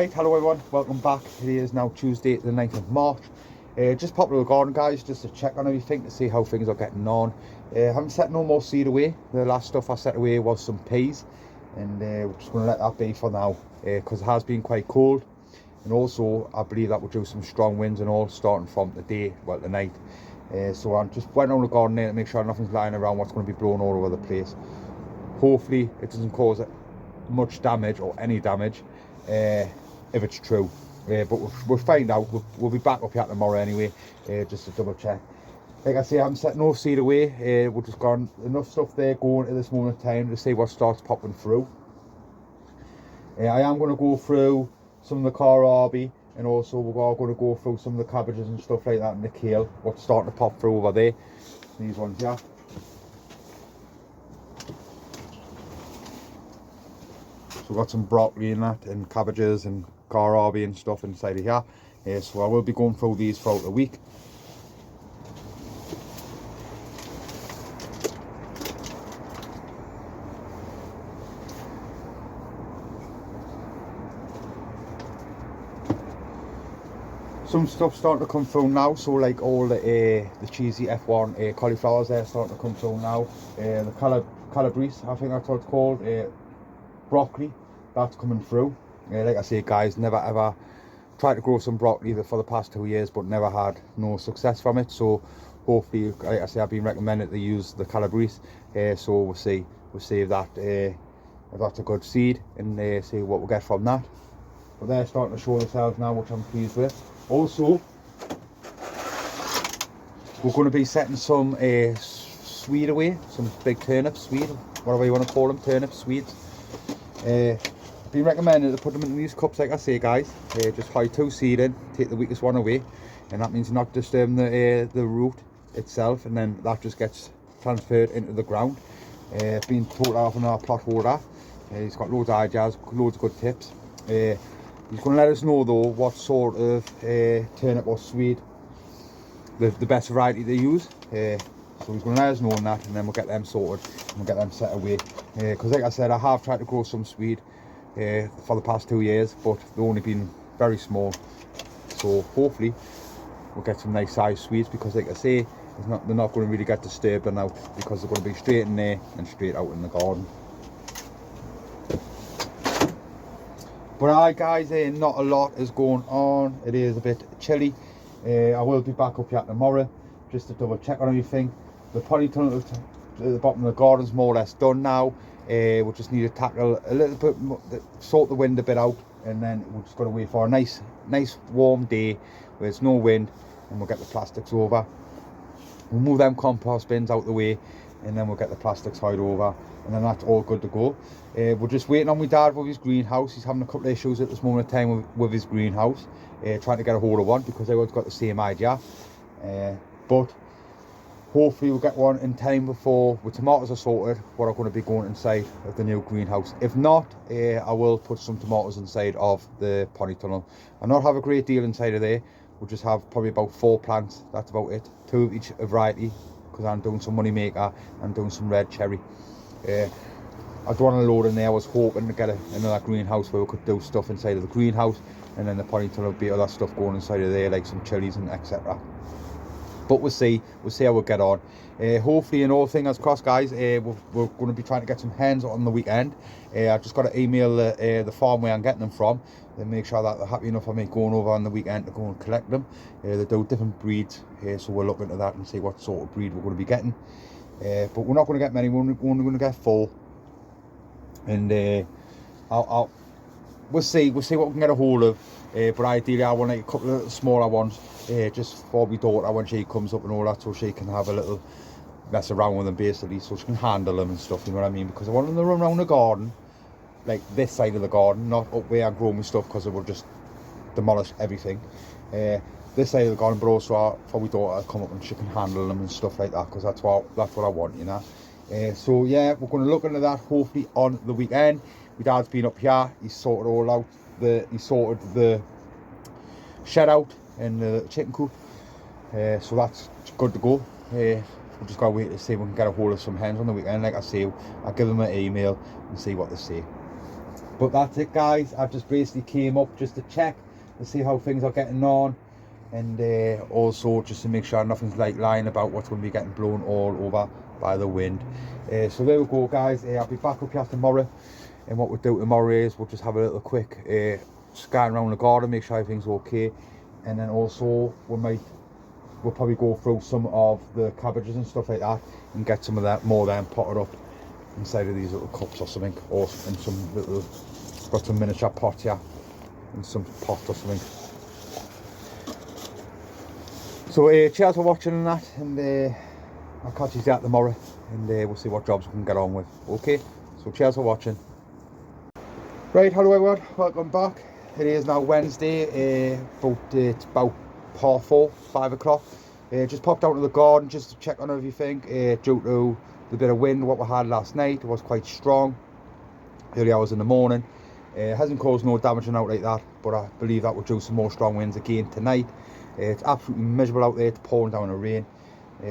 Right, hello everyone, welcome back. It is now Tuesday the 9th of March. Just popped to the garden, guys, just to check on everything, to see how things are getting on. Haven't set no more seed away. The last stuff I set away was some peas, and we're just going to let that be for now, because it has been quite cold, and also I believe that we'll do some strong winds and all starting from the day, well, tonight. So I just went on the garden there to make sure nothing's lying around what's going to be blown all over the place. Hopefully it doesn't cause much damage or any damage, if it's true, but we'll find out. We'll be back up here tomorrow anyway, just to double check. Like I say, I haven't set no seed away. We've just got enough stuff there going at this moment in time to see what starts popping through. I am going to go through some of the kohlrabi, and also we're going to go through some of the cabbages and stuff like that, and the kale, what's starting to pop through over there. These ones here. So we've got some broccoli and that, and cabbages and kohlrabi and stuff inside of here. So I will be going through these throughout the week. Some stuff starting to come through now, so like all the cheesy F1 cauliflowers there starting to come through now. The calabrese, I think that's what it's called, broccoli, that's coming through. Like I say, guys, never ever tried to grow some broccoli for the past 2 years, but never had no success from it. So hopefully, like I say, I've been recommended to use the calabrese. So we'll see if that's a good seed, and see what we'll get from that. But they're starting to show themselves now, which I'm pleased with. Also, we're going to be setting some swede away, some big turnip swede, whatever you want to call them, turnip swedes. Been recommended to put them in these cups, like I say, guys. Just hide 2 seed in, take the weakest one away, and that means you're not disturbing the root itself, and then that just gets transferred into the ground. Been taught off in our plot holder. He's got loads of ideas, loads of good tips. He's going to let us know though what sort of turnip or swede the best variety to use. So he's going to let us know on that, and then we'll get them sorted and we'll get them set away. Because like I said, I have tried to grow some swede for the past 2 years, but they've only been very small. So hopefully we'll get some nice sized swedes, because like I say, they're not going to really get disturbed and out, because they're going to be straight in there and straight out in the garden. But alright, guys, not a lot is going on. It is a bit chilly. I will be back up here tomorrow just to double check on everything. The polytunnel at the bottom of the garden's more or less done now. We just need to tackle a little bit, sort the wind a bit out, and then we're just going to wait for a nice warm day where there's no wind, and we'll get the plastics over. We'll move them compost bins out the way, and then we'll get the plastics hide over, and then that's all good to go. We're just waiting on my dad with his greenhouse. He's having a couple of issues at this moment in time with his greenhouse, trying to get a hold of one, because everyone's got the same idea. But hopefully we'll get one in time before the tomatoes are sorted, what are going to be going inside of the new greenhouse. If not, I will put some tomatoes inside of the polytunnel. I'll not have a great deal inside of there. We'll just have probably about 4 plants, that's about it. 2 of each variety, because I'm doing some money maker and doing some red cherry. I don't want to load in there. I was hoping to get another greenhouse where we could do stuff inside of the greenhouse, and then the polytunnel would be other stuff going inside of there, like some chilies and etc. But we'll see how we'll get on. Hopefully, in all fingers crossed, guys, we're going to be trying to get some hens on the weekend. I just got to email the farm where I'm getting them from, and make sure that they're happy enough for me going over on the weekend to go and collect them. They do different breeds, so we'll look into that and see what sort of breed we're going to be getting. But we're not going to get many. We're only going to get 4, and we'll see what we can get a hold of. But ideally, I want like a couple of smaller ones, just for my daughter when she comes up and all that, so she can have a little mess around with them, basically, so she can handle them and stuff, you know what I mean? Because I want them to run around the garden, like this side of the garden, not up where I grow my stuff, because it will just demolish everything. This side of the garden, but also for my daughter to come up and she can handle them and stuff like that, because that's what I want, you know. So yeah, we're going to look into that hopefully on the weekend. My dad's been up here, he's sorted all out. He sorted the shed out and the chicken coop, so that's good to go. We've just got to wait to see if we can get a hold of some hens on the weekend. Like I say, I'll give them an email and see what they say. But that's it, guys. I've just basically came up just to check to see how things are getting on, and also just to make sure nothing's like lying about what's going to be getting blown all over by the wind. So there we go, guys. I'll be back up here tomorrow, and what we'll do tomorrow is we'll just have a little quick scan around the garden, make sure everything's okay, and then also we'll probably go through some of the cabbages and stuff like that and get some of that more than potted up inside of these little cups or something, or in some little, got some miniature pots here in some pots or something. So cheers for watching and that, and I'll catch you out tomorrow, and we'll see what jobs we can get on with. Okay, so cheers for watching. Right, hello everyone, welcome back. It is now Wednesday, it's about 5 o'clock. Just popped out to the garden just to check on everything, due to the bit of wind what we had last night. It was quite strong early hours in the morning. It hasn't caused no damage out like that, but I believe that will do some more strong winds again tonight. It's absolutely miserable out there, it's pouring down the rain,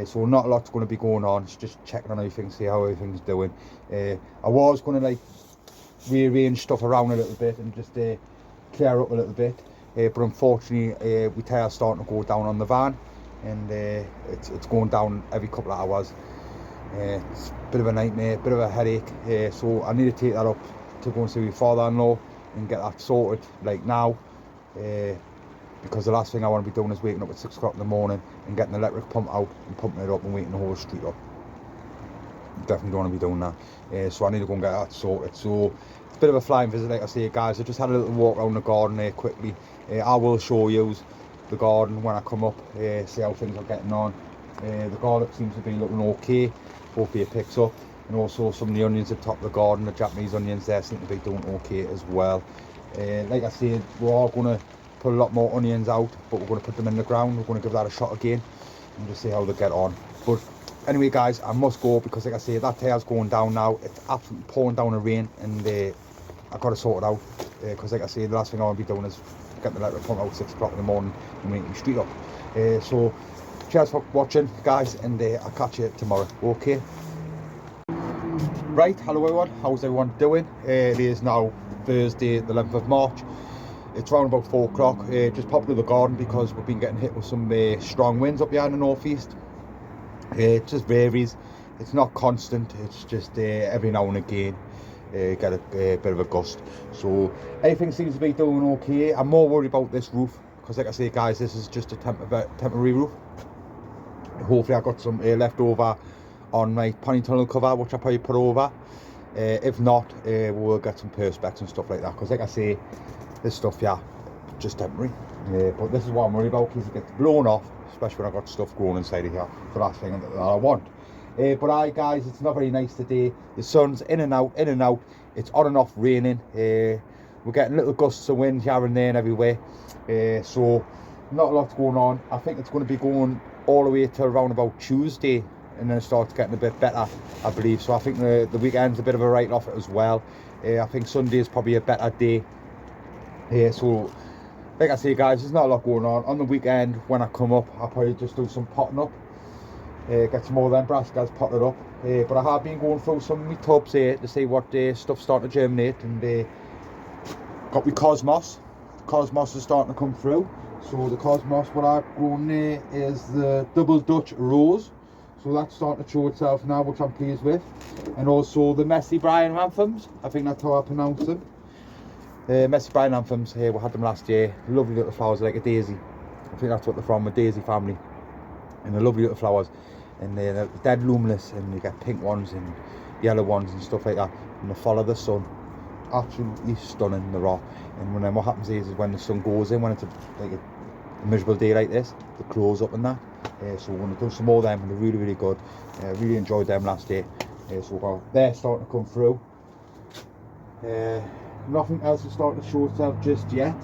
so not a lot's going to be going on. It's just checking on everything, see how everything's doing. I was going to like rearrange stuff around a little bit and just clear up a little bit, but unfortunately we tires starting to go down on the van, and it's going down every couple of hours. It's a bit of a nightmare, a bit of a headache, so I need to take that up to go and see my father-in-law and get that sorted like now, because the last thing I want to be doing is waking up at 6 o'clock in the morning and getting the electric pump out and pumping it up and waiting the whole street up. Definitely don't want to be doing that, so I need to go and get that sorted. So it's a bit of a flying visit, like I say, guys. I just had a little walk around the garden there quickly. I will show you the garden when I come up, see how things are getting on. The garlic seems to be looking okay, hopefully it picks up, and also some of the onions at the top of the garden, the Japanese onions there, seem to be doing okay as well. Like I said, we're all going to put a lot more onions out, but we're going to put them in the ground. We're going to give that a shot again and just see how they get on. But anyway, guys, I must go because, like I say, that tire's going down now. It's absolutely pouring down the rain, and I've got to sort it out, because like I say, the last thing I want to be doing is getting the electric pump out 6 o'clock in the morning and making the street up. So cheers for watching, guys, and I'll catch you tomorrow. Okay, right, hello everyone, how's everyone doing? It is now Thursday the 11th of March. It's around about 4 o'clock. Just popped to the garden because we've been getting hit with some strong winds up here in the northeast. It just varies, it's not constant, it's just every now and again get a bit of a gust. So everything seems to be doing okay. I'm more worried about this roof because, like I say, guys, this is just a temporary roof. Hopefully I got some left over on my pony tunnel cover, which I probably put over. If not, we'll get some perspex and stuff like that, because like I say, this stuff, yeah, just temporary. But this is what I'm worried about, because it gets blown off, especially when I've got stuff growing inside of here. The last thing that I want. But guys, it's not very nice today. The sun's in and out, it's on and off raining. We're getting little gusts of wind here and there and everywhere, so not a lot's going on. I think it's going to be going all the way to around about Tuesday, and then it starts getting a bit better, I believe. So I think the weekend's a bit of a write-off it as well. I think Sunday is probably a better day. So like I say, guys, there's not a lot going on the weekend. When I come up, I'll probably just do some potting up, get some more of them brassicas potted up. But I have been going through some of my tubs here to see what stuff's starting to germinate, and got my cosmos. Cosmos is starting to come through. So the cosmos, what I've grown there is the double Dutch rose. So that's starting to show itself now, which I'm pleased with. And also the Messy Brian anthems, I think that's how I pronounce them. Messy Brian anthems, we had them last year. Lovely little flowers, like a daisy. I think that's what they're from, a daisy family. And they're lovely little flowers. And they're dead luminous, and you get pink ones and yellow ones and stuff like that. And they follow the sun. Absolutely stunning, the rock. And then what happens is when the sun goes in, when it's like a miserable day like this, they close up and that. So we're going to do some more of them, and they're really, really good. Really enjoyed them last year. So they're starting to come through. Nothing else is starting to show itself just yet.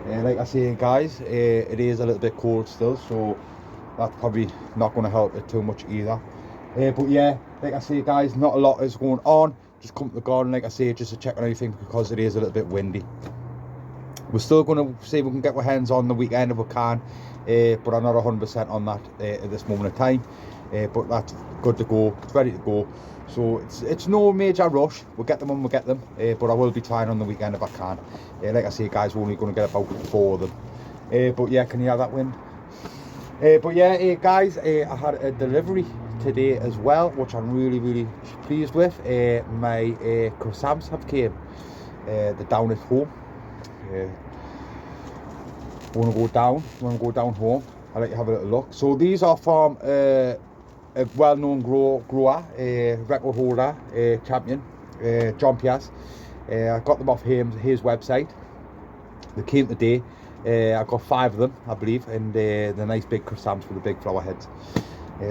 Like I say, guys, it is a little bit cold still, so that's probably not going to help it too much either. But yeah, like I say, guys, not a lot is going on. Just come to the garden, like I say, just to check on everything, because it is a little bit windy. We're still going to see if we can get our hands on the weekend if we can, but I'm not 100% on that at this moment of time. But that's good to go, it's ready to go. So it's no major rush. We'll get them when we get them, but I will be trying on the weekend if I can. Like I say, guys, we're only going to get about 4 of them. But yeah, can you hear that wind? But yeah, guys, I had a delivery today as well, which I'm really pleased with. My croissants have came. They're down at home. Want to go down home. I'll let you have a little look. So these are from a well-known grower, record holder, champion, John Piaz. I got them off his website. They came today. I got 5 of them, I believe, and they're nice big croissants with the big flower heads.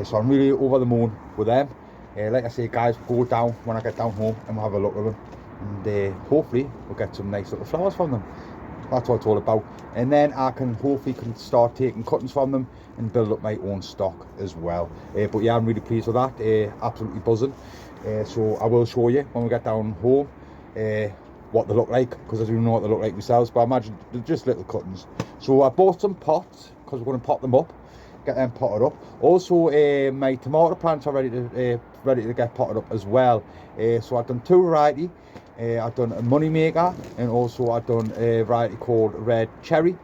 So I'm really over the moon with them. Like I say, guys, we'll go down when I get down home and we'll have a look at them, and hopefully we'll get some nice little flowers from them. That's what it's all about. And then I can hopefully start taking cuttings from them and build up my own stock as well. But yeah, I'm really pleased with that. Absolutely buzzing. So I will show you when we get down home what they look like, because I do know what they look like myself, but I imagine they're just little cuttings. So I bought some pots because we're going to pot them up, get them potted up. Also, my tomato plants are ready to get potted up as well. So I've done 2 varieties. I've done a money maker, and also I've done a variety called red cherry.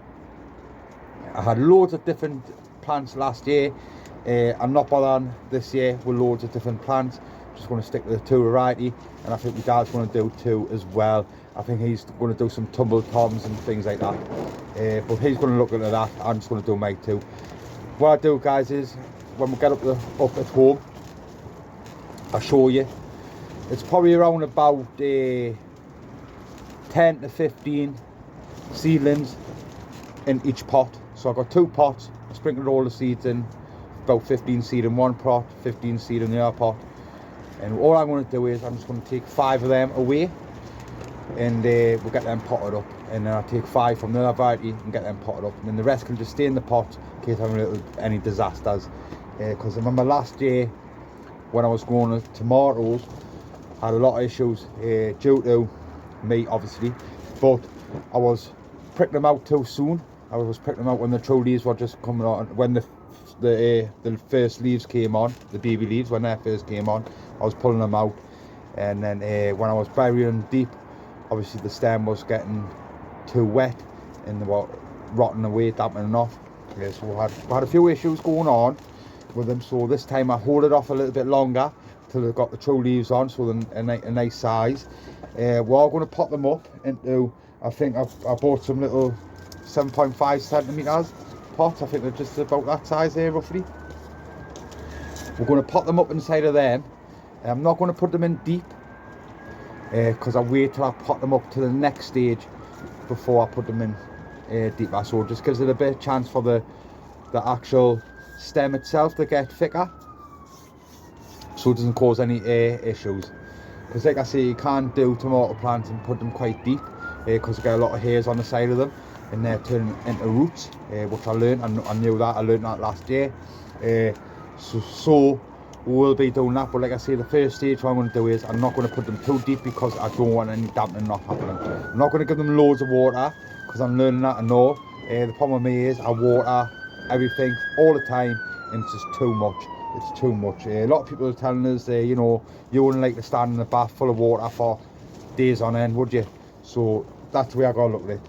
I had loads of different plants last year. I'm not bothering this year with loads of different plants. Just going to stick with the 2 variety, and I think my dad's going to do 2 as well. I think he's going to do some tumble toms and things like that. But he's going to look into that. I'm just going to do my 2. What I do, guys, is when we get up at home, I'll show you. It's probably around about 10 to 15 seedlings in each pot. So I've got 2 pots. I sprinkled all the seeds in. About 15 seed in one pot, 15 seed in the other pot. And all I'm going to do is I'm just going to take 5 of them away, and we'll get them potted up. And then I'll take 5 from the other variety and get them potted up. And then the rest can just stay in the pot in case I have any disasters. Because I remember last year when I was growing tomatoes, I had a lot of issues due to me, obviously, but I was pricking them out too soon. I was pricking them out when the true leaves were just coming on, when the first leaves came on, the baby leaves, when they first came on, I was pulling them out. And then when I was burying them deep, obviously the stem was getting too wet and they were rotting away, dampening off. So I had a few issues going on with them, so this time I hold it off a little bit longer till they've got the true leaves on, so they're a nice size. We're going to pop them up into, I think I bought some little 7.5 centimeters pots. I think they're just about that size there roughly. We're going to pop them up inside of them. I'm not going to put them in deep because I wait till I pot them up to the next stage before I put them in deeper. So it just gives it a bit of chance for the actual stem itself to get thicker, so it doesn't cause any issues. Because like I say, you can't do tomato plants and put them quite deep because you get a lot of hairs on the side of them and they're turning into roots, which I learned. I knew that. I learned that last year. So we'll be doing that. But like I say, the first stage what I'm going to do is I'm not going to put them too deep because I don't want any dampening not happening. I'm not going to give them loads of water because I'm learning that. I know. The problem with me is I water everything all the time and it's just too much. It's too much. A lot of people are telling us, you know, you wouldn't like to stand in the bath full of water for days on end, would you? So that's the way I gotta look at it.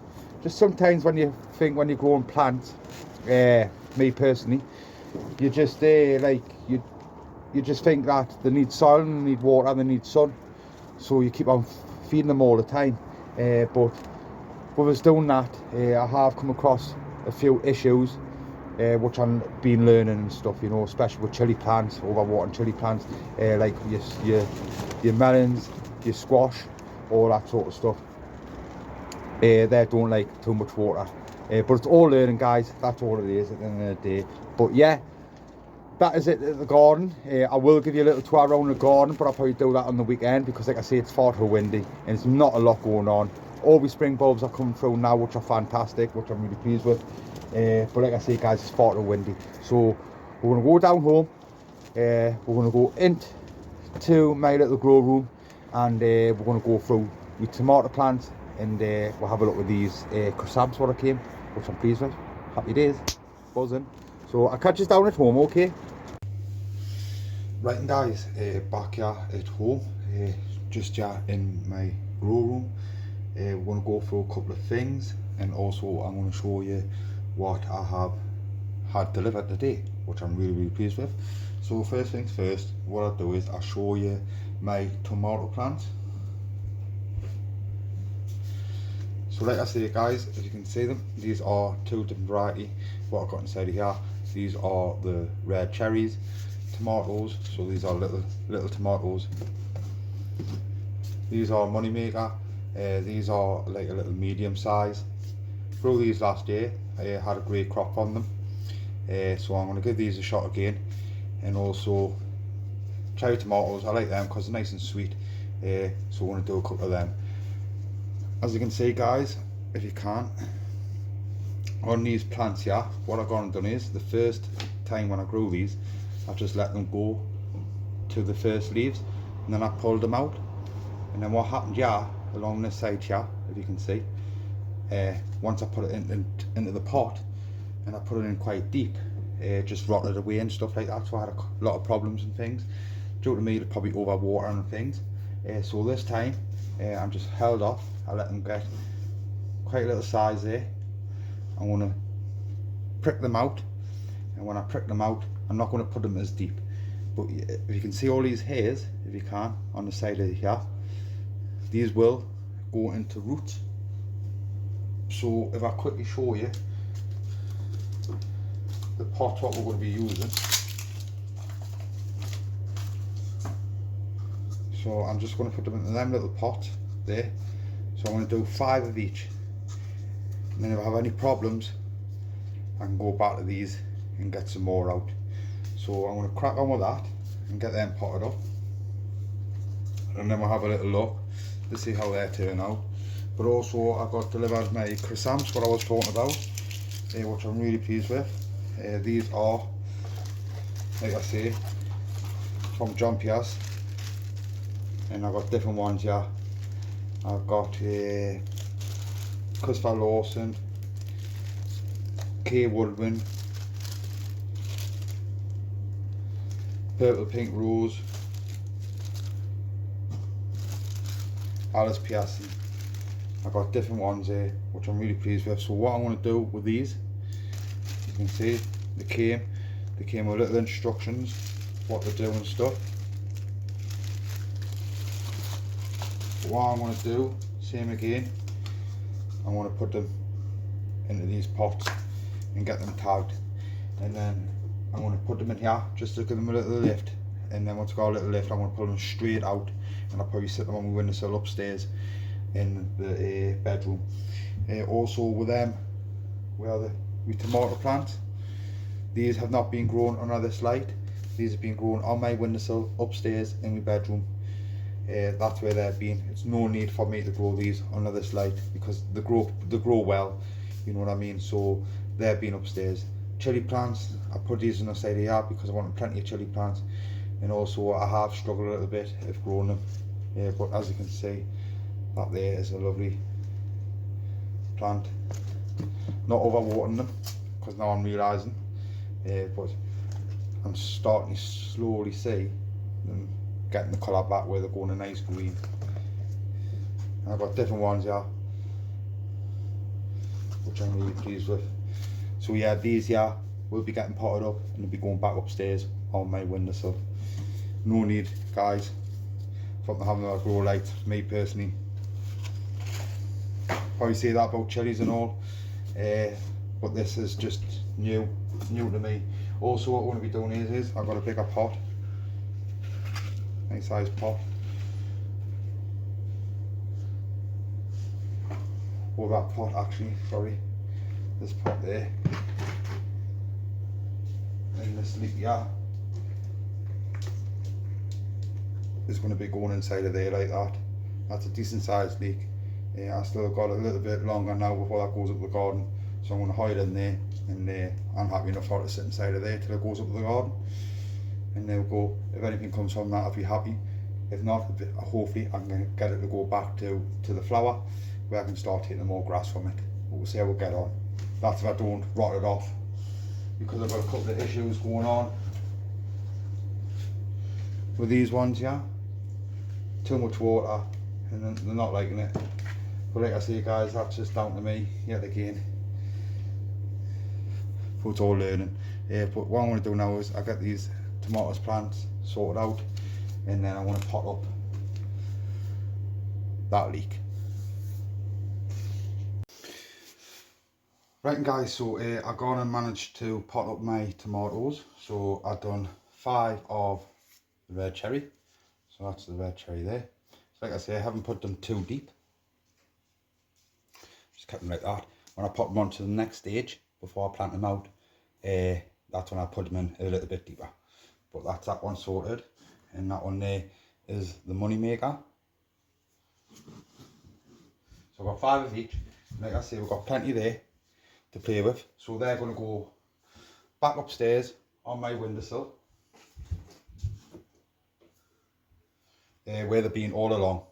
Just sometimes when you think, when you're growing plants, me personally, you just you just think that they need soil, they need water, they need sun, so you keep on feeding them all the time. But with us doing that, I have come across a few issues which I've been learning and stuff, you know, especially with chili plants, overwatering chili plants, like your melons, your squash, all that sort of stuff. They don't like too much water, but it's all learning, guys. That's all it is at the end of the day. But yeah, that is it at the garden. I will give you a little tour around the garden, but I'll probably do that on the weekend because, like I say, it's far too windy and it's not a lot going on. All the spring bulbs are coming through now, which are fantastic, which I'm really pleased with. But like I say, guys, it's far too windy. So we're going to go down home. We're going to go into my little grow room and we're going to go through with tomato plants and we'll have a look at these croissants what I came, which I'm pleased with. Happy days, buzzing. So I'll catch us down at home, okay? Right, and guys, back here at home, just here in my grow room. We're going to go through a couple of things, and also I'm going to show you what I have had delivered today, which I'm really pleased with. So first things first, what I'll do is I'll show you my tomato plants. So like I say guys, as you can see them, these are two different variety. What I've got inside of here, these are the red cherries tomatoes. So these are little tomatoes. These are Moneymaker. These are like a little medium size. Grew these last year. I had a great crop on them. So I'm going to give these a shot again. And also cherry tomatoes, I like them because they're nice and sweet. So I'm going to do a couple of them. As you can see guys, if you can, on these plants here, what I've gone and done is, the first time when I grew these, I just let them go to the first leaves, and then I pulled them out. And then what happened here, along this side here, if you can see, once I put it into the pot, and I put it in quite deep, it just rotted away and stuff like that, so I had a lot of problems and things, due to me probably overwatering and things. So this time, I'm just held off. I let them get quite a little size there. I'm going to prick them out, and when I prick them out, I'm not going to put them as deep. But if you can see all these hairs, if you can, on the side of here, these will go into roots. So if I quickly show you the pot what we're going to be using. So I'm just going to put them into them little pots there. So I'm going to do 5 of each, and then if I have any problems, I can go back to these and get some more out. So I'm going to crack on with that and get them potted up, and then we'll have a little look to see how they turn out. But also I got delivered my croissants, what I was talking about, which I'm really pleased with. These are, like I say, from John Pierce, and I've got different ones here. I've got Christopher Lawson, K Woodwin, Purple Pink Rose, Alice Pearson. I've got different ones here, which I'm really pleased with. So what I'm going to do with these, you can see they came with little instructions what to do and stuff. But what I'm going to do, same again, I'm going to put them into these pots and get them tagged, and then I'm going to put them in here just to give them a little lift, and then once I got a little lift, I'm going to pull them straight out, and I'll probably sit them on the windowsill upstairs in the bedroom. Also with them, with tomato plants, these have not been grown under this light. These have been grown on my windowsill upstairs in my bedroom. That's where they've been. It's no need for me to grow these under this light because they grow well, you know what I mean. So they've been upstairs. Chili plants, I put these on the side of here because I want plenty of chili plants, and also I have struggled a little bit of growing them. But as you can see, that there is a lovely plant. Not overwatering them because now I'm realising, but I'm starting to slowly see them getting the colour back where they're going a nice green. And I've got different ones here, which I'm really pleased with. So yeah, these here will be getting potted up and they'll be going back upstairs on my windowsill. No need, guys, for having a grow light. Me personally, probably say that about chilies and all, but this is just new to me. Also, what we're going to be doing is I've got a bigger pot, nice size pot, or that pot actually, sorry, this pot there, and this leak here is going to be going inside of there like that. That's a decent sized leak. I still got a little bit longer now before that goes up the garden, so I'm going to hide in there, and I'm happy enough for it to sit inside of there till it goes up the garden, and they'll go. If anything comes from that, I'll be happy. If not, hopefully I can get it to go back to the flower, where I can start taking more grass from it. But we'll see how we'll get on. That's if I don't rot it off, because I've got a couple of issues going on with these ones, yeah. Too much water and they're not liking it. But like I say guys, that's just down to me yet again. But it's all learning. But what I'm going to do now is I get these tomatoes plants sorted out, and then I want to pot up that leek. Right guys, so I gone and managed to pot up my tomatoes. So I've done 5 of the red cherry. So that's the red cherry there. So like I say, I haven't put them too deep. Just kept them like that. When I put them on to the next stage, before I plant them out, that's when I put them in a little bit deeper. But that's that one sorted. And that one there is the money maker. So I've got 5 of each. Like I say, we've got plenty there to play with. So they're going to go back upstairs on my windowsill, where they've been all along.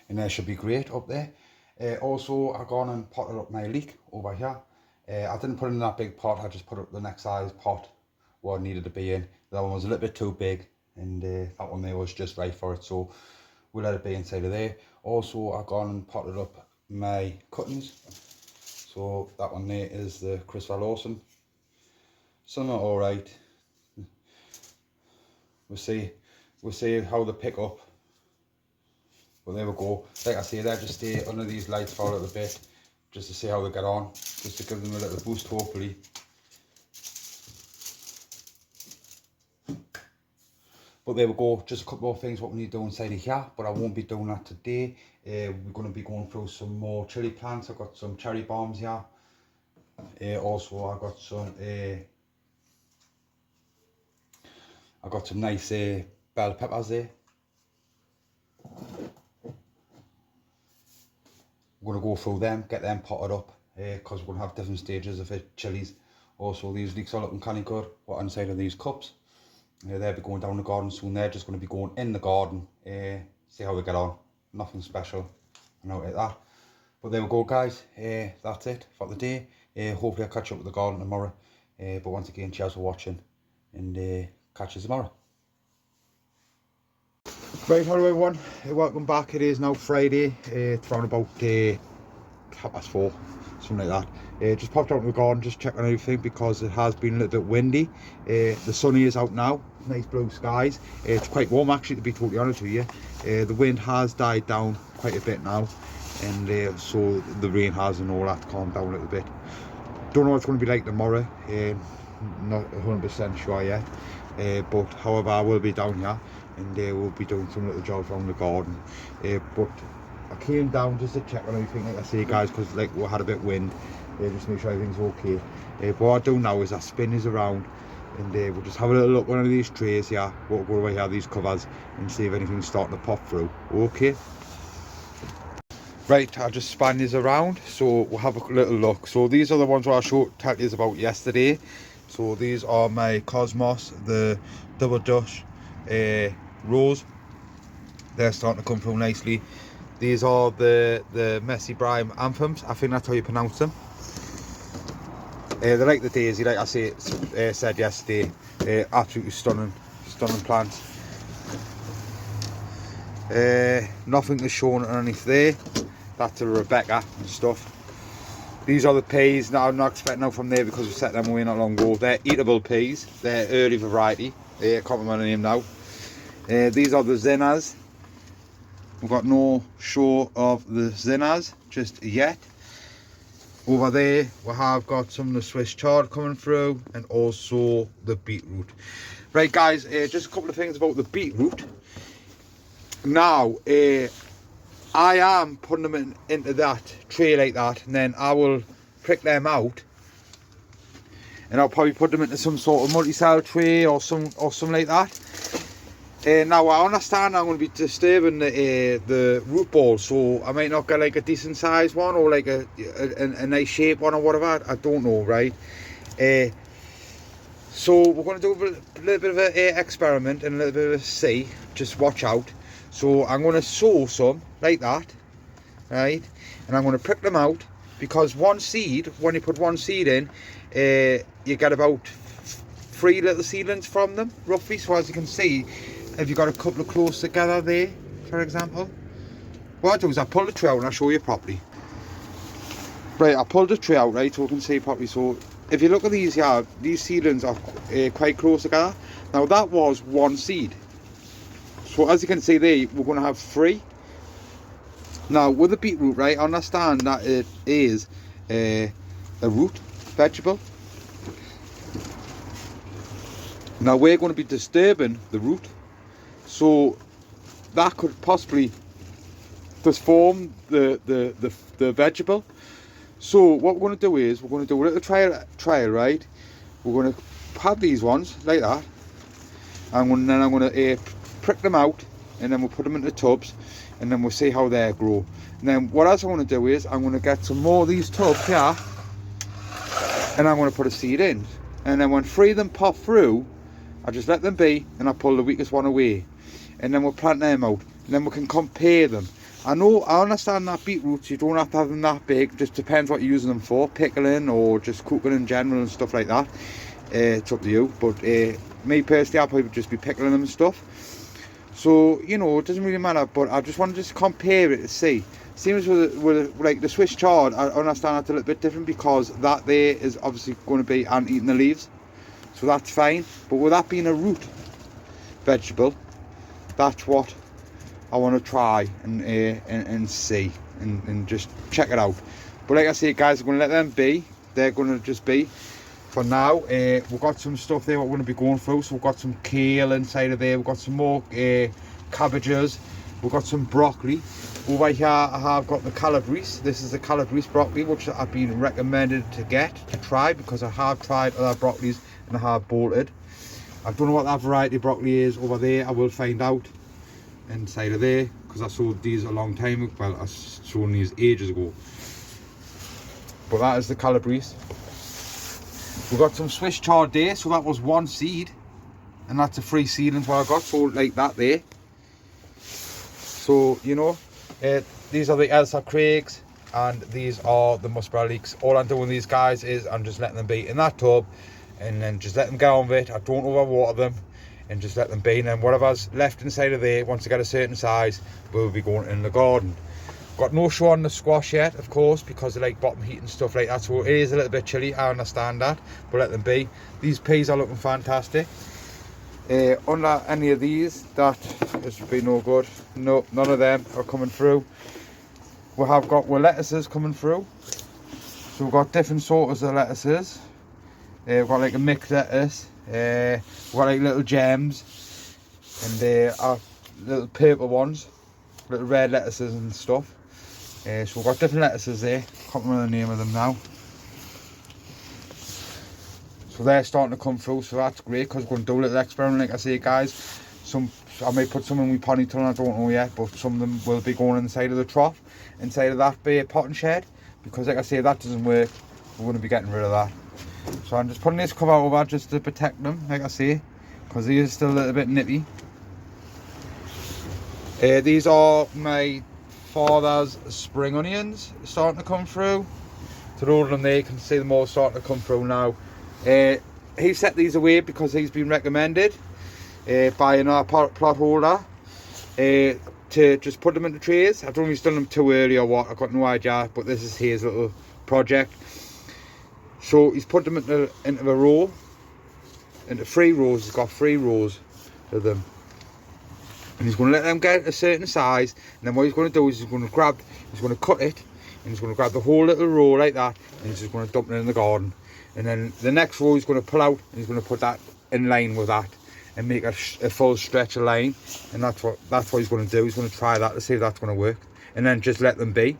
And they should be great up there. Also, I've gone and potted up my leek over here. I didn't put it in that big pot, I just put up the next size pot what it needed to be in. That one was a little bit too big, and that one there was just right for it, so we'll let it be inside of there. Also, I've gone and potted up my cuttings. So that one there is the Christopher Lawson. Some are alright. We'll see how they pick up. But there we go. Like I say, they just stay under these lights for a little bit, just to see how they get on, just to give them a little boost hopefully. But there we go, just a couple more things what we need to do inside of here, but I won't be doing that today. We're going to be going through some more chili plants. I've got some cherry bombs here. Also I've got some nice bell peppers there. We're going to go through them, get them potted up, because we're going to have different stages of it, chilies. Also these leeks are looking kind of good, what inside of these cups. They'll be going down the garden soon. They're just going to be going in the garden, see how they get on. Nothing special, I know like that. But there we go guys, that's it for the day. Hopefully I'll catch up with the garden tomorrow. But once again, cheers for watching, and catch you tomorrow. Right, hello everyone, welcome back. It is now Friday. It's around about 4:30, something like that. Just popped out in the garden, just checking everything, because it has been a little bit windy. The sun is out now, nice blue skies. It's quite warm actually, to be totally honest with you. The wind has died down quite a bit now, and so the rain has and all that calmed down a little bit. Don't know what it's going to be like tomorrow, not 100% sure yet. But however, I will be down here, and we'll be doing some little jobs around the garden. But I came down just to check on everything, like I say guys, because like we had a bit of wind, just to make sure everything's okay. But what I do now is I spin this around, and we'll just have a little look at one of these trays here. We'll go away here, these covers, and see if anything's starting to pop through. Okay. Right, I just span these around, so we'll have a little look. So these are the ones that I told you about yesterday. So these are my Cosmos, the double Dutch rose. They're starting to come through nicely. These are the Messy Brime Anthems, I think that's how you pronounce them. They're like the daisy, like I said yesterday. Absolutely stunning plants. Nothing is shown underneath there. That's a Rebecca and stuff. These are the peas. Now I'm not expecting out from there because we set them away not long ago. They're eatable peas. They're early variety. I can't remember the name now. These are the zinnias. We've got no show of the zinnias just yet. Over there we have got some of the Swiss chard coming through, and also the beetroot. Right guys, just a couple of things about the beetroot. Now I am putting them into that tray like that, and then I will prick them out, and I'll probably put them into some sort of multi-cell tray or something like that. Now I understand I'm going to be disturbing the root ball, so I might not get like a decent sized one, or like a, a, nice shape one or whatever. I don't know, right? But what I do now is I spin this around, and then I will prick them out, and then I'll probably put them into some sort of multi-cell tray or something like that. Now I understand I'm going to be disturbing the root ball, so I might not get like a decent sized one, or like a nice shape one or whatever. I don't know, right? So we're going to do a little bit of an experiment and a little bit of a see. Just watch out. So I'm going to sow some like that, right? And I'm going to prick them out, because one seed, when you put one seed in, you get about 3 little seedlings from them, roughly. So as you can see, if you've got a couple of close together there, for example, what I do is I pull the tree out and I'll show you properly. Right, I pulled the tree out, right, so we can see properly. So if you look at these here, these seedlings are quite close together. Now that was one seed. So as you can see there, we're going to have 3. Now with the beetroot, right, I understand that it is a root vegetable. Now we're going to be disturbing the root, so that could possibly disform the vegetable. So what we're going to do is we're going to do a little trial, right? We're going to have these ones like that, and then I'm going to prick them out, and then we'll put them into tubs, and then we'll see how they grow. And then what else I want to do is I'm going to get some more of these tubs here, and I'm going to put a seed in, and then when 3 of them pop through, I just let them be, and I pull the weakest one away, and then we'll plant them out, and then we can compare them. I understand that beetroots, you don't have to have them that big, just depends what you're using them for, pickling or just cooking in general and stuff like that. It's up to you, but me personally, I'll probably just be pickling them and stuff. So, you know, it doesn't really matter, but I just want to just compare it to see. Seems with like the Swiss chard, I understand that's a little bit different, because that there is obviously going to be eating the leaves. So that's fine, but with that being a root vegetable, that's what I want to try and see and just check it out. But like I say, guys, I'm going to let them be. They're going to just be for now. We've got some stuff there what we're going to be going through. So we've got some kale inside of there. We've got some more cabbages. We've got some broccoli. Over here I have got the calabrese. This is the calabrese broccoli, which I've been recommended to try, because I have tried other broccolis and I have bolted. I don't know what that variety of broccoli is over there. I will find out inside of there, because I sold these a long time ago. Well, I sold these ages ago. But that is the calabrese. We've got some Swiss chard there, so that was 1 seed, and that's a 3 seedlings what I got, so like that there. So, you know, these are the Elsa Craigs, and these are the Musborough Leeks. All I'm doing with these guys is I'm just letting them be in that tub, and then just let them get on with it. I don't overwater them, and just let them be. And then whatever's left inside of there, once they get a certain size, will be going in the garden. Got no show on the squash yet, of course, because they like bottom heat and stuff like that, so it is a little bit chilly, I understand that, but let them be. These peas are looking fantastic. Under any of these, that this would be no good. No, none of them are coming through. We have got lettuces coming through, so we've got different sorts of lettuces. We've got like a mixed lettuce, we've got like little gems, and there are little purple ones, little red lettuces and stuff. So we've got different lettuces there. Can't remember the name of them now. So they're starting to come through, so that's great, because we're going to do a little experiment, like I say, guys. I may put some in my potting tunnel, I don't know yet, but some of them will be going inside of the trough, inside of that potting shed, because like I say, if that doesn't work, we're going to be getting rid of that. So I'm just putting this cover over just to protect them, like I say, because he is still a little bit nippy. These are my father's spring onions starting to come through. To load them there, you can see them all starting to come through now. He set these away because he's been recommended by another plot holder to just put them into trays. I don't know if he's done them too early or what, I've got no idea, but this is his little project. So he's put them into a row, into 3 rows. He's got 3 rows of them, and he's going to let them get a certain size, and then what he's going to do is he's going to cut it, and he's going to grab the whole little row like that, and he's just going to dump it in the garden. And then the next row he's going to pull out, and he's going to put that in line with that and make a full stretch of line. And that's what he's going to do. He's going to try that to see if that's going to work, and then just let them be,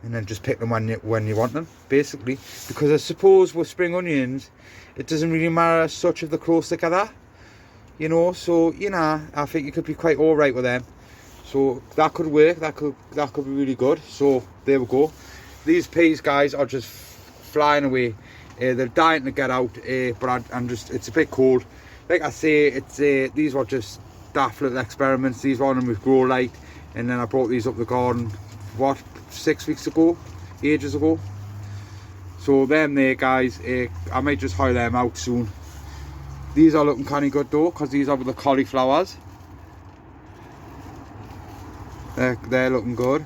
and then just pick them when you want them, basically. Because I suppose with spring onions, it doesn't really matter as such if they're close together, you know. So, you know, I think you could be quite all right with them. So that could work. That could be really good. So there we go. These peas, guys, are just flying away. They're dying to get out, but it's a bit cold. Like I say, it's these were just daft little experiments. These were on them with grow light, and then I brought these up the garden, what, 6 weeks ago, ages ago. So them there, guys, I might just hire them out soon. These are looking kind of good though, because these are with the cauliflowers. They're looking good.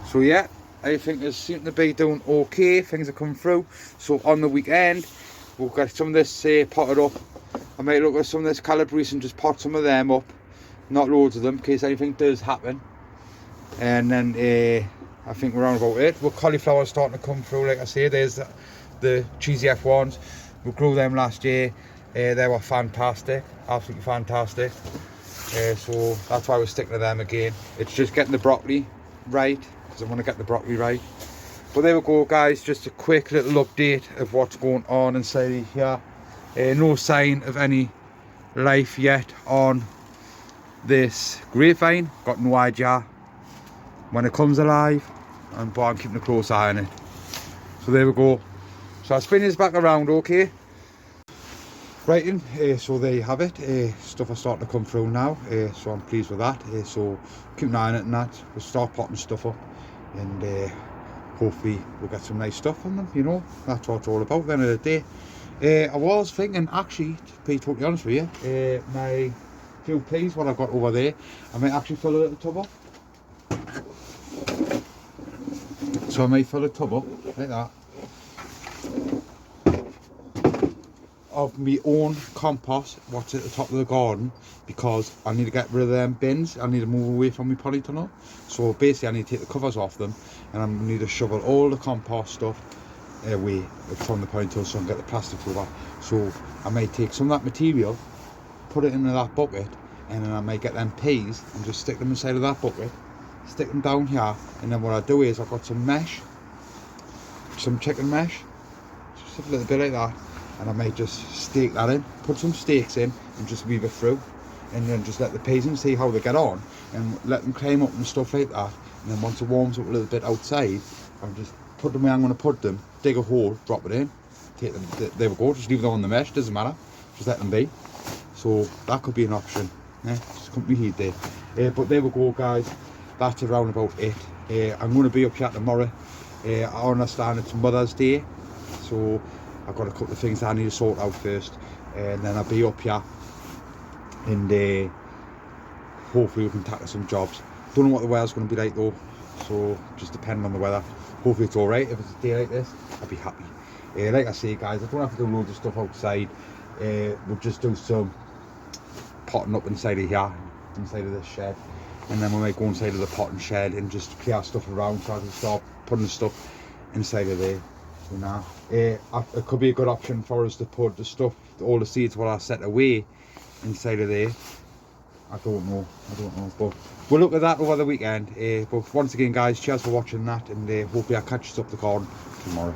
So yeah, I think it's seem to be doing okay. Things are coming through. So on the weekend, we'll get some of this potted up. I might look at some of this calabrese and just pot some of them up. Not loads of them, in case anything does happen. And then I think we're on about it. Well, cauliflower's starting to come through, like I say. There's the cheesy F1s. We grew them last year. They were fantastic, absolutely fantastic. So that's why we're sticking to them again. It's just getting the broccoli right, because I want to get the broccoli right. But there we go, guys, just a quick little update of what's going on inside here. No sign of any life yet on this grapevine. Got no idea when it comes alive, but I'm keeping a close eye on it. So there we go. So I'll spin this back around, okay? Right in, so there you have it. Stuff are starting to come through now, so I'm pleased with that. So keep an eye on it and that. We'll start potting stuff up, and hopefully we'll get some nice stuff on them, you know. That's what it's all about at the end of the day. I was thinking, actually, to be totally honest with you, my few peas, what I've got over there, I might actually fill a little tub up. So I might fill a tub up, like that, of my own compost, what's at the top of the garden, because I need to get rid of them bins. I need to move away from my polytunnel. So basically I need to take the covers off them, and I need to shovel all the compost stuff away from the polytunnel so I can get the plastic over. So I might take some of that material, put it into that bucket, and then I might get them peas and just stick them inside of that bucket, stick them down here, and then what I do is I've got some mesh, some chicken mesh, just a little bit like that, and I might just stake that in, put some stakes in, and just weave it through, and then just let the peas in, see how they get on, and let them climb up and stuff like that. And then once it warms up a little bit outside, I'll just put them where I'm going to put them, dig a hole, drop it in, take them, there we go, just leave them on the mesh, doesn't matter, just let them be. So that could be an option, just couldn't be heat there. But there we go, guys, that's around about it. I'm going to be up here tomorrow. I understand it's Mother's Day, so I've got a couple of things I need to sort out first, and then I'll be up here, and hopefully we can tackle some jobs. Don't know what the weather's going to be like though, so just depending on the weather. Hopefully it's alright. If it's a day like this, I'll be happy. Like I say, guys, I don't have to do loads of stuff outside. We'll just do some potting up inside of here, inside of this shed, and then we might go inside of the potting shed and just clear stuff around so I can start putting stuff inside of there. You know, it could be a good option for us to put the stuff, all the seeds what I set away inside of there. I don't know, but we'll look at that over the weekend. But once again, guys, cheers for watching that, and hopefully I'll catch you up the garden tomorrow.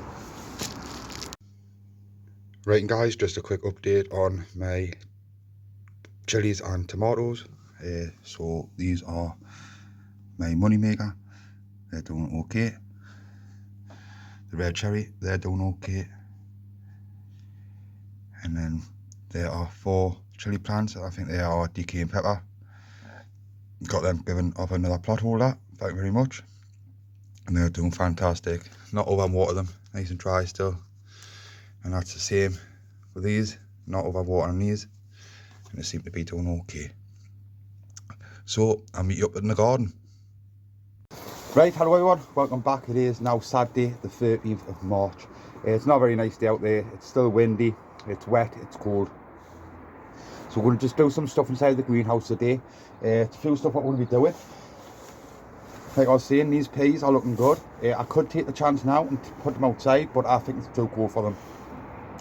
Right, and guys, just a quick update on my chilies and tomatoes. So these are my money maker. They're doing okay. The red cherry, they're doing okay. And then there are 4 chili plants. I think they are DK and pepper. Got them given off another plot holder, thank you very much. And they're doing fantastic. Not overwater them, nice and dry still. And that's the same with these, not overwatering these. And they seem to be doing okay. So I'll meet you up in the garden. Right, hello everyone, welcome back. It is now Saturday the 13th of March. It's not a very nice day out there. It's still windy, it's wet, it's cold. So we're going to just do some stuff inside the greenhouse today. It's a few stuff I'm going to be doing. Like I was saying, these peas are looking good. I could take the chance now and put them outside, but I think it's too cold for them.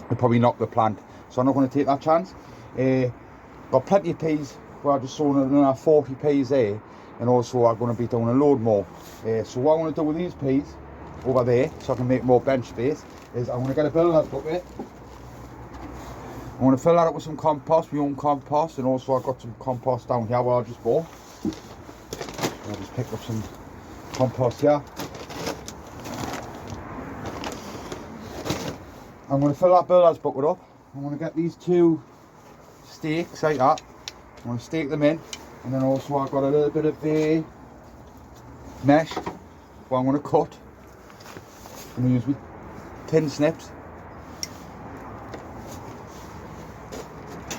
It'll probably knock the plant, so I'm not going to take that chance. Got plenty of peas. Where I just sown another 40 peas there. And also I'm going to be doing a load more. So what I'm going to do with these peas over there, so I can make more bench space, is I'm going to get a builder's bucket. I'm going to fill that up with some compost, my own compost, and also I've got some compost down here where I just bought. I'll just pick up some compost here. I'm going to fill that billards bucket up. I'm going to get these 2 stakes like that. I'm going to stake them in, and then also I've got a little bit of mesh what I'm going to cut. I'm going to use my tin snips,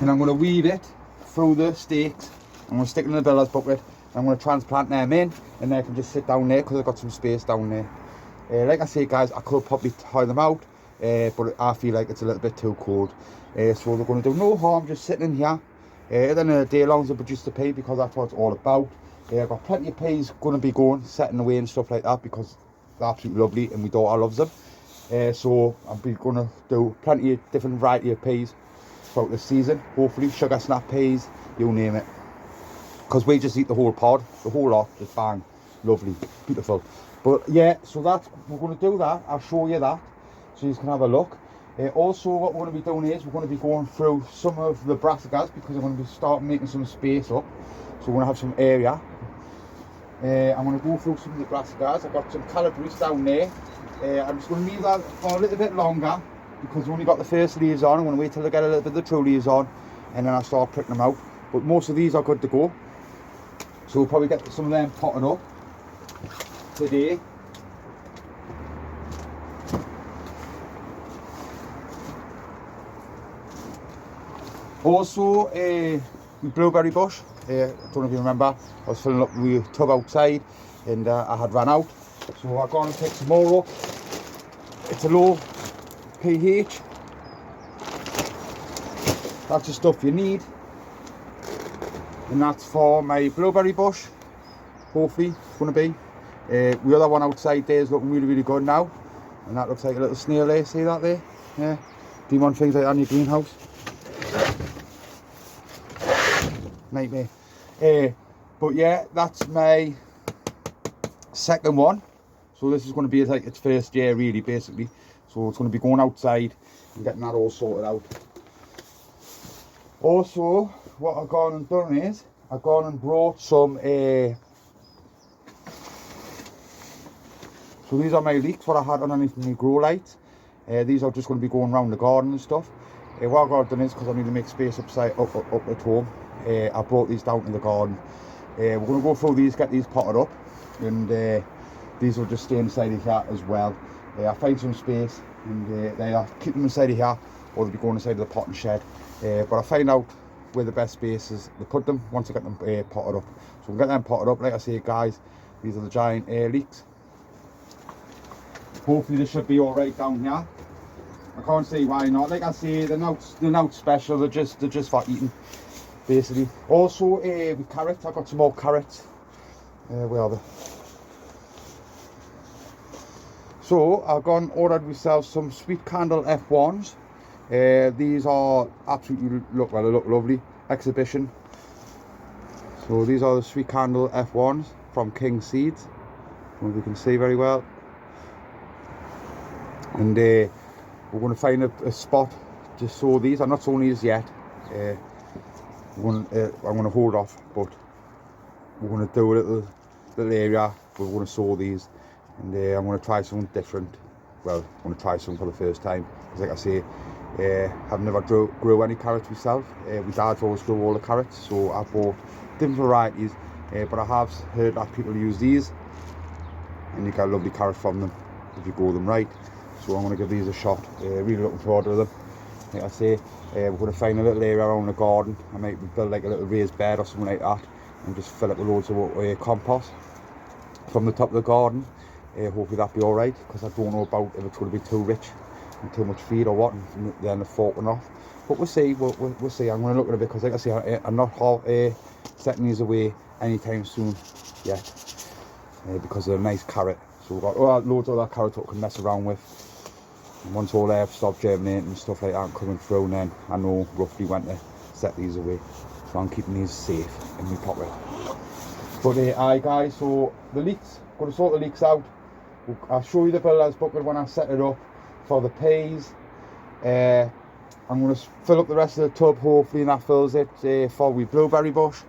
and I'm going to weave it through the stakes. I'm going to stick it in the billards bucket. I'm going to transplant them in, and they can just sit down there because I've got some space down there. Like I say, guys, I could probably tie them out, but I feel like it's a little bit too cold. So they're going to do no harm just sitting in here. At the end of the day, as long as I produce the pea, because that's what it's all about. I've got plenty of peas going to be going, setting away and stuff like that, because they're absolutely lovely and my daughter loves them. So I'm going to do plenty of different variety of peas throughout the season. Hopefully sugar snap peas, you name it. Because we just eat the whole pod, the whole lot, just bang, lovely, beautiful. But yeah, so that's, we're going to do that. I'll show you that, so you can have a look. Also, what we're going to be doing is we're going to be going through some of the brassicas, because I'm going to be starting making some space up. So we're going to have some area. I'm going to go through some of the brassicas. I've got some calabrese down there. I'm just going to leave that for a little bit longer, because we've only got the first leaves on. I'm going to wait till I get a little bit of the true leaves on, and then I'll start pricking them out. But most of these are good to go. So we'll probably get some of them potted up today. Also, the blueberry bush. I don't know if you remember, I was filling up the tub outside, and I had run out. So I've gone and picked some more up. It's a low pH. That's the stuff you need. And that's for my blueberry bush. Hopefully it's going to be. The other one outside there is looking really, really good now. And that looks like a little snail there, see that there? Yeah. Do you want things like that in your greenhouse? Nightmare. But yeah, that's my second one. So this is going to be like its first year really, basically. So it's going to be going outside and getting that all sorted out. Also, what I've gone and done is I've gone and brought some so these are my leeks, what I had underneath my grow lights. These are just going to be going around the garden and stuff. What I've done is, because I need to make space up at home, I brought these down to the garden. We're going to go through these, get these potted up, and these will just stay inside of here as well. I find some space, and they are keep them inside of here, or they'll be going inside of the potting shed. But I find out where the best space is to put them once I get them potted up. So we'll get them potted up. Like I say, guys, these are the giant leeks. Hopefully this should be all right down here. I can't see why not. Like I say, they're not special. They're just for eating, basically. Also, with carrots, I've got some more carrots. Where are they? So I've gone ordered myself some sweet candle F1s. These are absolutely look lovely. Exhibition. So these are the sweet candle F1s from King Seeds. I don't know if you can see very well. And we're going to find a spot to sow these. I'm not sowing these yet. I'm going to hold off, but we're going to do a little area. We're going to sow these, and I'm going to try something different. Well, I'm going to try something for the first time. Because like I say, I've never grew any carrots myself. My dad's always grew all the carrots, so I bought different varieties. But I have heard that people use these, and you get lovely carrots from them if you grow them right. So I'm going to give these a shot. Really looking forward to them. Like I say, we're going to find a little area around the garden. I might build like a little raised bed or something like that, and just fill it with loads of compost from the top of the garden. Hopefully that'll be alright, because I don't know about if it's going to be too rich and too much feed or what, and then the forking off. But we'll see. We'll see. I'm going to look at it, because like I say, I'm not setting these away anytime soon yet, because they're a nice carrot. So we've got loads of other carrots that we can mess around with. And once all they have stopped germinating and stuff like that coming through, and then I know roughly when to set these away. So I'm keeping these safe in my pocket. But aye guys, so the leeks, going to sort the leeks out. I'll show you the billards bucket when I set it up for the peas. I'm going to fill up the rest of the tub, hopefully, and that fills it for the blueberry bush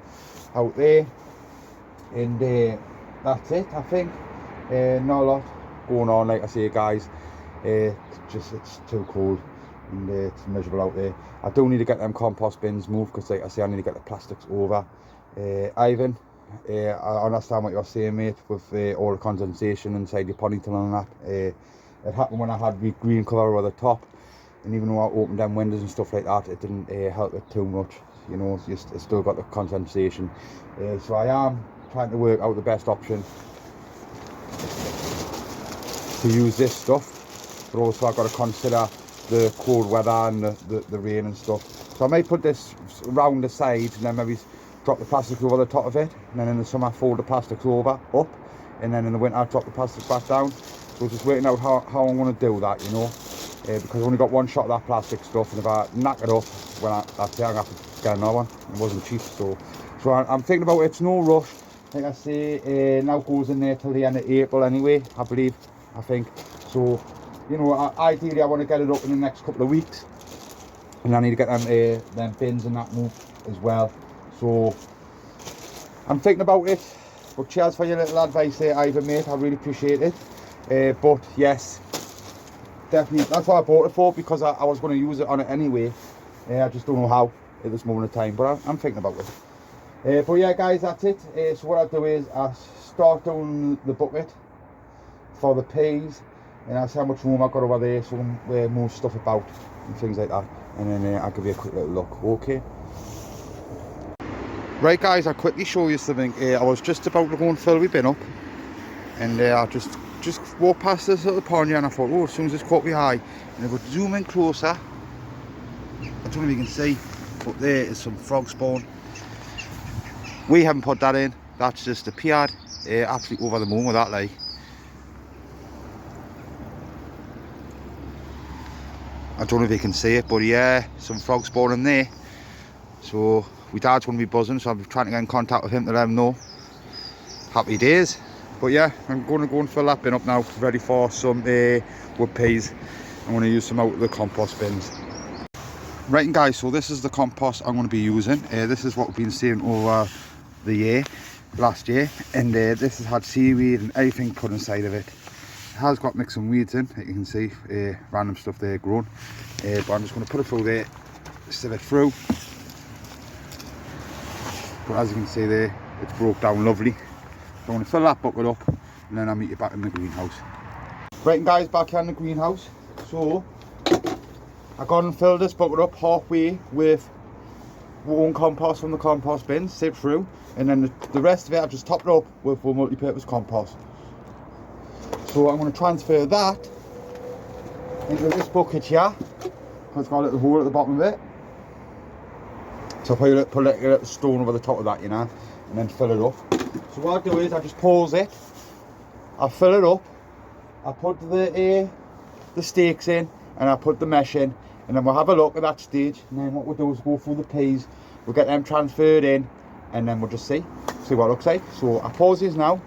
out there. And that's it, I think. Not a lot going on, like I say, guys. It's too cold and it's miserable out there. I do need to get them compost bins moved because, like I say, I need to get the plastics over. Ivan, I understand what you're saying, mate, with all the condensation inside your ponytail and that. It happened when I had the green cover over the top, and even though I opened them windows and stuff like that, it didn't help it too much. You know, it's still got the condensation. So I am trying to work out the best option to use this stuff, but also I've got to consider the cold weather and the rain and stuff. So I may put this around the sides and then maybe drop the plastics over the top of it, and then in the summer fold the plastics over up, and then in the winter drop the plastics back down. So just working out how I'm going to do that, you know, because I've only got one shot of that plastic stuff, and if I knock it up, well, that's it, I'm going to have to get another one. It wasn't cheap, so I'm thinking about it. It's no rush. Like I say, now goes in there till the end of April anyway, I think. So, you know, ideally I want to get it up in the next couple of weeks, and I need to get them bins and that moved as well. So I'm thinking about it. But cheers for your little advice there, Ivan, mate. I really appreciate it. But yes, definitely, that's what I bought it for, because I was going to use it on it anyway. I just don't know how at this moment of time, but I'm thinking about it. But yeah, guys, that's it. So what I'll do is I'll start doing the bucket for the peas, and I'll see how much room I've got over there, so I move stuff about and things like that, and then I'll give you a quick little look. Okay. Right, guys, I'll quickly show you something. I was just about to go and fill my bin up, and I just walked past this little pond here, and I thought, oh, as soon as it's caught my eye, and I go to zoom in closer. I don't know if you can see, but there is some frog spawn. We haven't put that in, that's just appeared. Absolutely over the moon with that, like. I don't know if you can see it, but yeah, some frog spawn in there. So my dad's going to be buzzing, so I'm trying to get in contact with him to let him know. Happy days. But yeah, I'm going to go and fill that bin up now, ready for some wood peas. I'm going to use some out of the compost bins. Right, and guys, so this is the compost I'm going to be using. This is what we've been seeing over the last year, and this has had seaweed and everything put inside of it. It has got mixed some weeds in, you can see random stuff there growing, but I'm just going to put it through there, sieve it through. But as you can see there, it's broke down lovely. So I'm going to fill that bucket up, and then I'll meet you back in the greenhouse. Right, and guys, back here in the greenhouse. So I got and filled this bucket up halfway with warm compost from the compost bin, sieved through, and then the rest of it I've just topped up with multi-purpose compost. So I'm going to transfer that into this bucket here, because it's got a little hole at the bottom of it. So I'll put a little stone over the top of that, you know, and then fill it up. So what I do is I just pause it, I fill it up, I put the stakes in, and I put the mesh in, and then we'll have a look at that stage, and then what we'll do is go through the peas, we'll get them transferred in, and then we'll just see what it looks like. So I pause these now.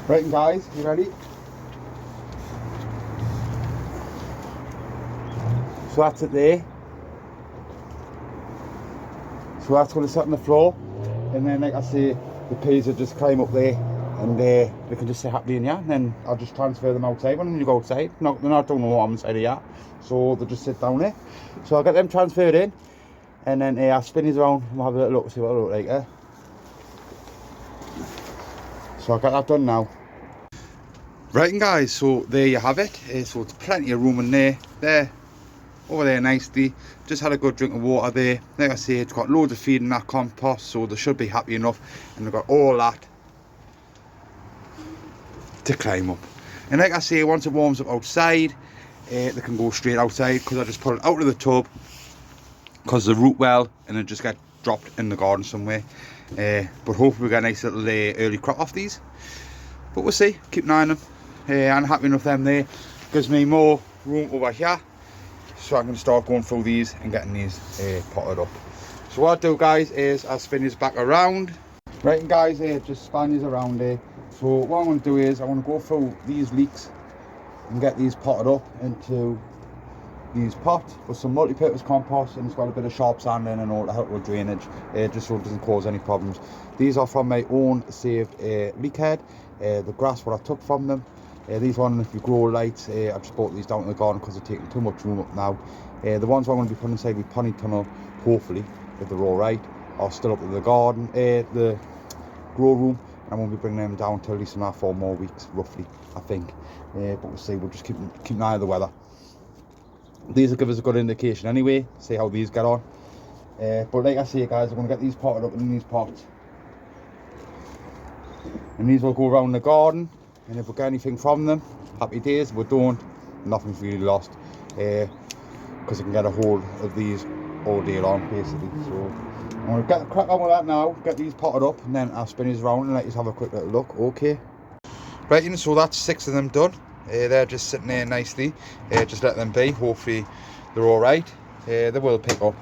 Right, and guys, you ready? So that's it there. So that's going to sit on the floor, and then, like I say, the peas will just climb up there, and they can just sit happily in here, and then I'll just transfer them outside when you go outside. They're not doing no harm inside of here, so they'll just sit down there. So I'll get them transferred in, and then I'll spin these around and we'll have a little look to see what they look like. So I'll get that done now. Right, and guys, so there you have it. So it's plenty of room in there, over there nicely. Just had a good drink of water there. Like I say, it's got loads of feed in that compost, so they should be happy enough, and they've got all that to climb up. And like I say, once it warms up outside, they can go straight outside, because I just put it out of the tub, because they root well, and it just get dropped in the garden somewhere. But hopefully we get a nice little early crop off these. But we'll see, keep an eye on them. I'm happy enough them there. Gives me more room over here, so I can start going through these and getting these potted up. So what I'll do, guys, is I'll spin these back around. Right, and guys, just span these around there. So what I'm going to do is I want to go through these leeks and get these potted up into these pots with some multi-purpose compost, and it's got a bit of sharp sand in and all to help with drainage, just so it doesn't cause any problems. These are from my own saved leek head, the grass what I took from them, These ones, if you grow lights, I've just brought these down to the garden because they're taking too much room up now. The ones I'm going to be putting inside with polytunnel, hopefully, if they're alright, are still up in the garden, the grow room. And I'm going to be bringing them down to at least another 4 more weeks, roughly, I think. But we'll see, we'll just keep an eye on the weather. These will give us a good indication anyway, see how these get on. But like I say, guys, I'm going to get these potted up in these pots. And these will go around the garden. And if we get anything from them, happy days. If we don't, nothing's really lost, because I can get a hold of these all day long, basically. So I'm going to get the crack on with that now, get these potted up, and then I'll spin these around and let you have a quick little look. Okay, right, and so that's 6 of them done. They're just sitting there nicely. Just let them be. Hopefully they're all right. They will pick up.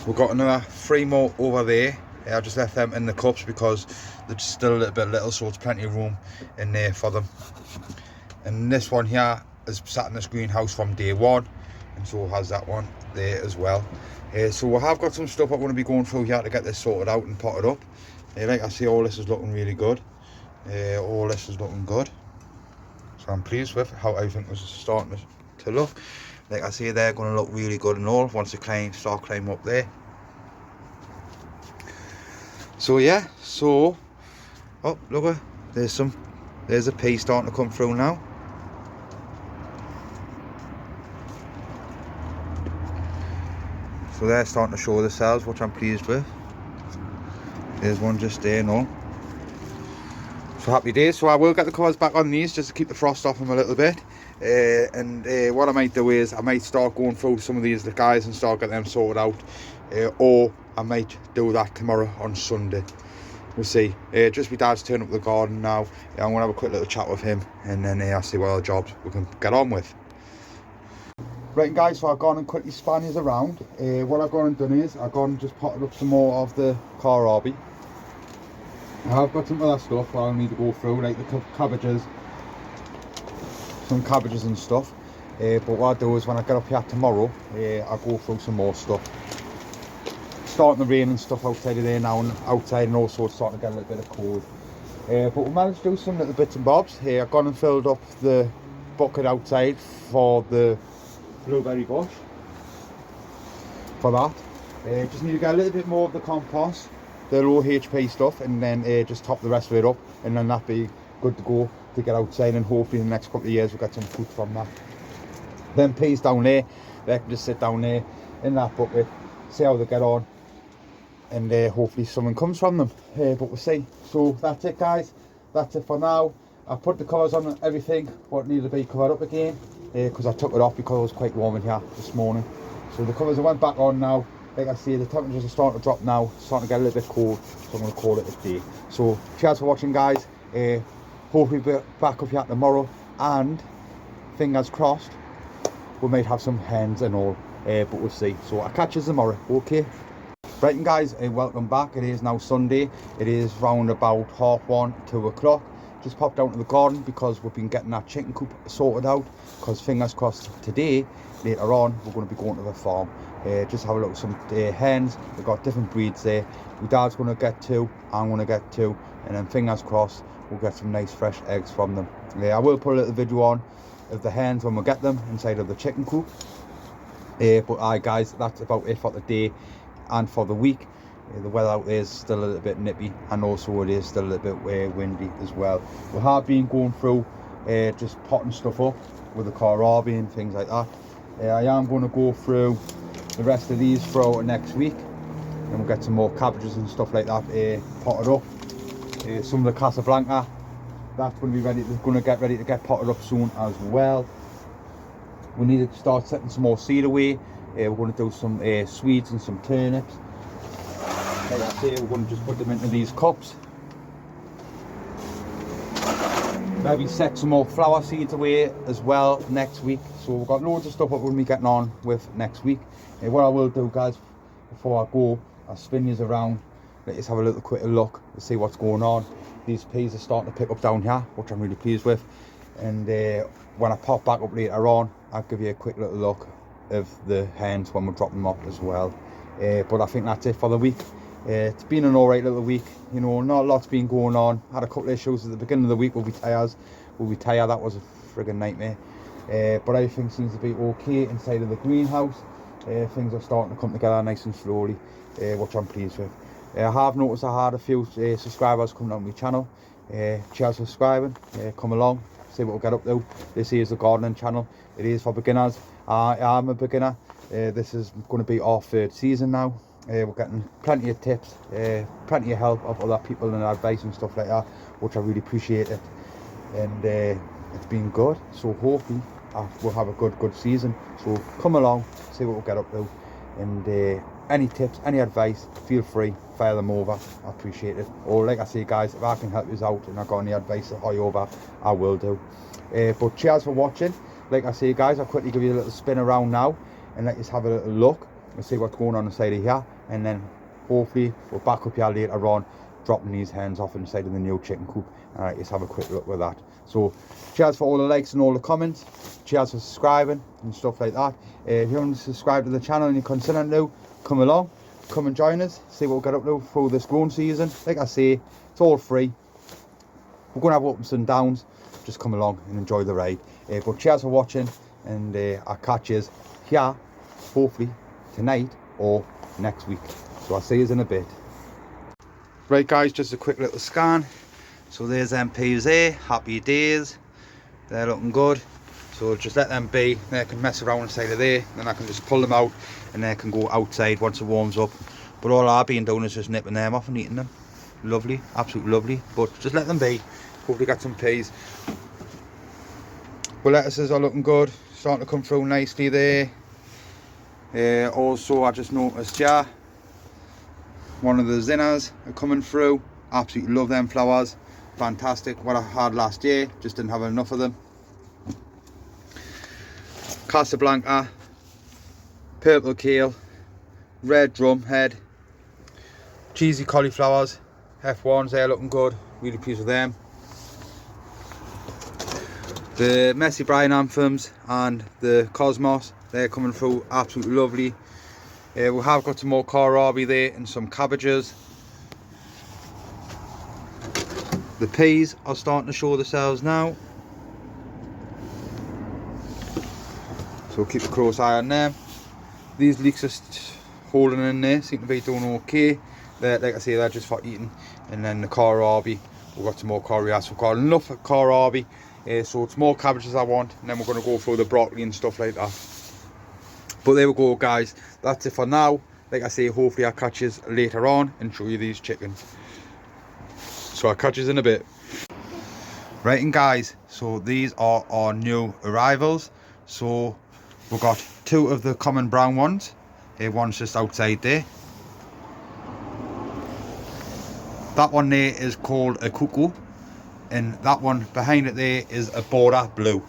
We've got another 3 more over there. I just left them in the cups because they're just still a little bit little, so it's plenty of room in there for them. And this one here is sat in this greenhouse from day 1, and so has that one there as well. So we have got some stuff I'm going to be going through here to get this sorted out and potted up. Like I say, all this is looking really good. All this is looking good, so I'm pleased with how everything was starting to look. Like I say, they're going to look really good and all once they start climbing up there. So yeah, so oh look, there's a pea starting to come through now. So they're starting to show themselves, which I'm pleased with. There's one just there now. So happy days. So I will get the covers back on these just to keep the frost off them a little bit. And what I might do is I might start going through some of these guys and start getting them sorted out. Or I might do that tomorrow on Sunday. We'll see. Just my dad's turning up the garden now. I'm going to have a quick little chat with him, and then I'll see what other jobs we can get on with. Right guys, so I've gone and quickly span these around. What I've gone and done is I've gone and just potted up some more of the kohlrabi. I've got some other stuff that I'll need to go through, like the cabbages, some cabbages and stuff. But what I'll do is when I get up here tomorrow, I'll go through some more stuff. Starting to rain and stuff outside of there now, and outside, and also it's starting to get a little bit of cold. But we managed to do some little bits and bobs. I've gone and filled up the bucket outside for the blueberry bush. For that, just need to get a little bit more of the compost, the low HP stuff, and then just top the rest of it up, and then that'll be good to go to get outside, and hopefully in the next couple of years we'll get some fruit from that. Them peas down there, they can just sit down there in that bucket, see how they get on, and hopefully something comes from them, but we'll see. So that's it guys, that's it for now. I put the covers on everything what needed to be covered up again, because I took it off because it was quite warm in here this morning. So the covers went back on now. Like I say, the temperatures are starting to drop now, starting to get a little bit cold, so I'm going to call it a day. So cheers for watching guys. Hopefully we'll be back up here tomorrow, and fingers crossed we might have some hens and all, but we'll see. So I'll catch you tomorrow, okay? Right, and guys, welcome back. It is now Sunday. It is round about 1:30, 2 o'clock. Just popped down to the garden because we've been getting that chicken coop sorted out, because fingers crossed today, later on, we're going to be going to the farm. Just have a look at some hens. We've got different breeds there. My dad's going to get 2, I'm going to get 2, and then fingers crossed we'll get some nice fresh eggs from them. I will put a little video on of the hens when we get them inside of the chicken coop. But aye guys, that's about it for the day and for the week. The weather out there is still a little bit nippy, and also it is still a little bit windy as well. We have been going through just potting stuff up with the kohlrabi and things like that. I am going to go through the rest of these for next week, and we'll get some more cabbages and stuff like that potted up. Some of the Casablanca, that's going to be ready. They're going to get ready to get potted up soon as well. We need to start setting some more seed away. We're going to do some Swedes and some turnips. Like I say, we're going to just put them into these cups. Maybe set some more flower seeds away as well next week. So we've got loads of stuff that we're going to be getting on with next week. What I will do guys, before I go, I'll spin these around, let us have a little quick look to see what's going on. These peas are starting to pick up down here, which I'm really pleased with. And when I pop back up later on, I'll give you a quick little look of the hens when we drop them off as well. But I think that's it for the week. It's been an alright little week, you know, not a lot's been going on. Had a couple of issues at the beginning of the week with my tyres. That was a friggin' nightmare. But everything seems to be okay inside of the greenhouse. Things are starting to come together nice and slowly, which I'm pleased with. I have noticed I had a few subscribers coming on my channel. Cheers for subscribing. Come along, see what we'll get up to. This is the gardening channel. It is for beginners. I am a beginner. This is going to be our 3rd season now. We're getting plenty of tips, plenty of help of other people and advice and stuff like that, which I really appreciate it. And it's been good, so hopefully we'll have a good season. So come along, see what we'll get up to, and any tips, any advice, feel free, fire them over. I appreciate it. Or like I say guys, if I can help you out and I've got any advice to hire over, I will do. But cheers for watching. Like I say guys, I'll quickly give you a little spin around now and let you have a little look and see what's going on inside of here, and then hopefully we'll back up here later on, dropping these hens off inside of the new chicken coop. Alright, let's have a quick look with that. So cheers for all the likes and all the comments, cheers for subscribing and stuff like that. If you haven't subscribed to the channel and you're considering to, come along, come and join us, see what we'll get up to through this growing season. Like I say, it's all free. We're going to have ups and downs, just come along and enjoy the ride. But cheers for watching, and I'll catch you here hopefully tonight or next week. So I'll see you in a bit. Right guys, just a quick little scan. So there's them peas there, happy days, they're looking good. So just let them be, they can mess around inside of there, then I can just pull them out and they can go outside once it warms up. But all I've been doing is just nipping them off and eating them. Lovely, absolutely lovely, but just let them be. Hopefully get some peas. The lettuces are looking good, starting to come through nicely there. Also I just noticed one of the zinnias are coming through. Absolutely love them flowers, fantastic. What I had last year, just didn't have enough of them. Casablanca, purple kale, red drumhead, cheesy cauliflowers, F1s, they're looking good, really pleased with them. The Messy Brian Anthems and the Cosmos, they're coming through absolutely lovely. We have got some more kohlrabi there and some cabbages. The peas are starting to show themselves now, so we'll keep a close eye on them. These leeks are holding in there, seem to be doing okay. They're, like I say, they're just for eating. And then the kohlrabi, we've got some more kohlrabi. We've got enough kohlrabi, so it's more cabbages I want, and then we're going to go through the broccoli and stuff like that. But there we go guys, that's it for now. Like I say, hopefully I'll catch you later on and show you these chickens. So I'll catch you in a bit. Right, and guys, so these are our new arrivals. So we've got 2 of the common brown ones. One's just outside there. That one there is called a cuckoo, and that one behind it there is a border blue.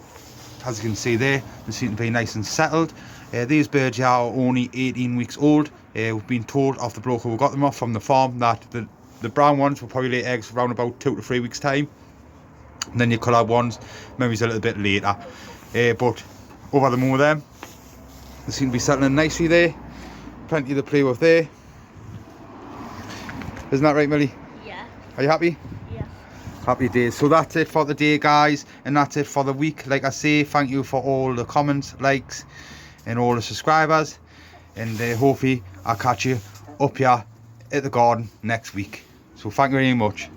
As you can see there, they seem to be nice and settled. These birds are only 18 weeks old. We've been told off the bloke who got them off from the farm that the brown ones will probably lay eggs around about 2 to 3 weeks time, and then your coloured ones maybe a little bit later. But over the moon with them, they seem to be settling nicely there. Plenty to play with there. Isn't that right, Millie? Yeah. Are you happy? Yeah. Happy days. So that's it for the day guys, and that's it for the week. Like I say, thank you for all the comments, likes and all the subscribers, and hopefully I'll catch you up here at the garden next week. So thank you very much.